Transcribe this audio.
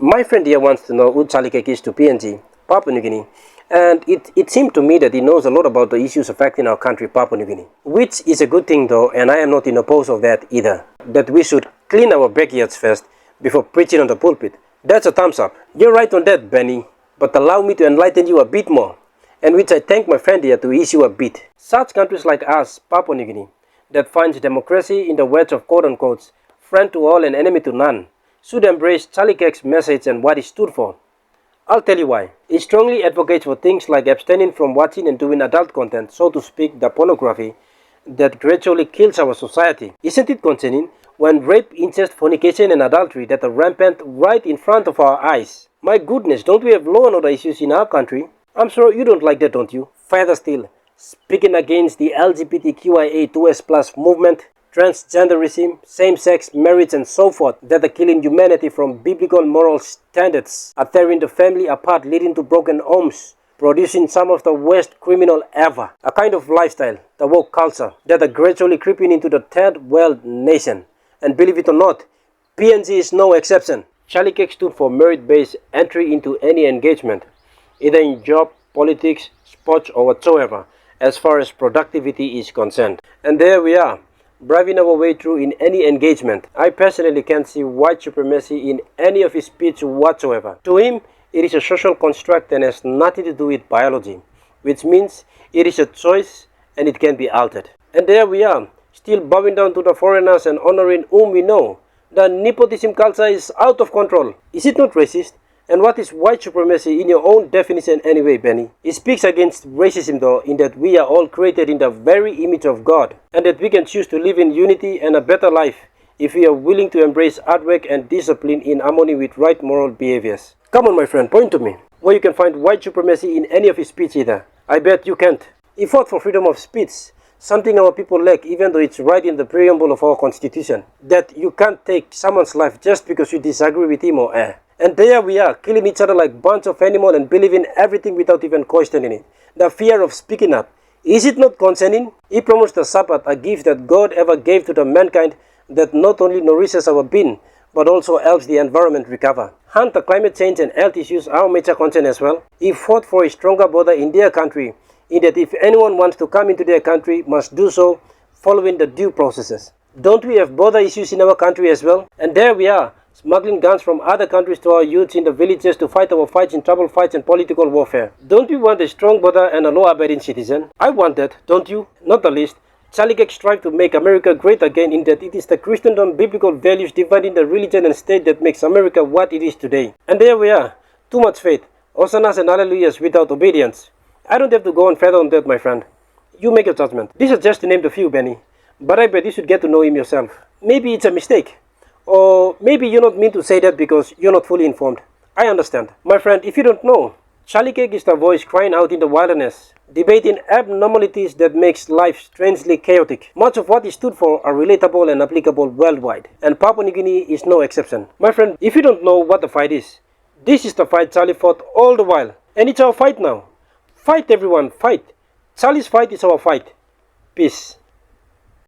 My friend here wants to know who Charlie Kirk is to PNG, Papua New Guinea, and it seemed to me that he knows a lot about the issues affecting our country, Papua New Guinea. Which is a good thing though, and I am not in oppose of that either. That we should clean our backyards first before preaching on the pulpit. That's a thumbs up. You're right on that, Benny, but allow me to enlighten you a bit more, and which I thank my friend here to issue a bit. Such countries like us, Papua New Guinea, that finds democracy in the words of quote-unquote, friend to all and enemy to none, should embrace Charlie Kirk's message and what he stood for. I'll tell you why. He strongly advocates for things like abstaining from watching and doing adult content, so to speak, the pornography, that gradually kills our society. Isn't it concerning when rape, incest, fornication and adultery that are rampant right in front of our eyes? My goodness, don't we have law and order issues in our country? I'm sure you don't like that, don't you? Further still, speaking against the LGBTQIA2S+ movement, transgenderism, same-sex marriage and so forth that are killing humanity from biblical moral standards, are tearing the family apart, leading to broken homes, producing some of the worst criminal ever. A kind of lifestyle, the woke culture, that are gradually creeping into the third world nation. And believe it or not, PNG is no exception. Charlie Kirk stood for merit-based entry into any engagement, either in job, politics, sports or whatsoever, as far as productivity is concerned. And there we are, braving our way through in any engagement. I personally can't see white supremacy in any of his speech whatsoever. To him, it is a social construct and has nothing to do with biology, which means it is a choice and it can be altered. And there we are, still bowing down to the foreigners and honoring whom we know. The nepotism culture is out of control. Is it not racist? And what is white supremacy in your own definition anyway, Benny? It speaks against racism though, in that we are all created in the very image of God, and that we can choose to live in unity and a better life if we are willing to embrace hard work and discipline in harmony with right moral behaviors. Come on my friend, point to me where you can find white supremacy in any of his speech either. I bet you can't. He fought for freedom of speech, something our people lack even though it's right in the preamble of our constitution, that you can't take someone's life just because you disagree with him or her. And there we are, killing each other like bunch of animals and believing everything without even questioning it. The fear of speaking up. Is it not concerning? He promotes the Sabbath, a gift that God ever gave to the mankind that not only nourishes our being, but also helps the environment recover. Hunt the climate change and health issues our major concern as well. He fought for a stronger border in their country, in that if anyone wants to come into their country, must do so following the due processes. Don't we have border issues in our country as well? And there we are, smuggling guns from other countries to our youths in the villages to fight our fights in tribal fights and political warfare. Don't we want a strong border and a law-abiding citizen? I want that, don't you? Not the least. Charlie Kirk strives to make America great again, in that it is the Christendom biblical values dividing the religion and state that makes America what it is today. And there we are, too much faith, hosannas and hallelujahs without obedience. I don't have to go on further on that, my friend. You make your judgment. This is just to name the few, Benny, but I bet you should get to know him yourself. Maybe it's a mistake. Or maybe you don't mean to say that because you're not fully informed. I understand. My friend, if you don't know, Charlie Kirk is the voice crying out in the wilderness, debating abnormalities that makes life strangely chaotic. Much of what he stood for are relatable and applicable worldwide, and Papua New Guinea is no exception. My friend, if you don't know what the fight is, this is the fight Charlie fought all the while, and it's our fight now. Fight everyone, fight. Charlie's fight is our fight. Peace.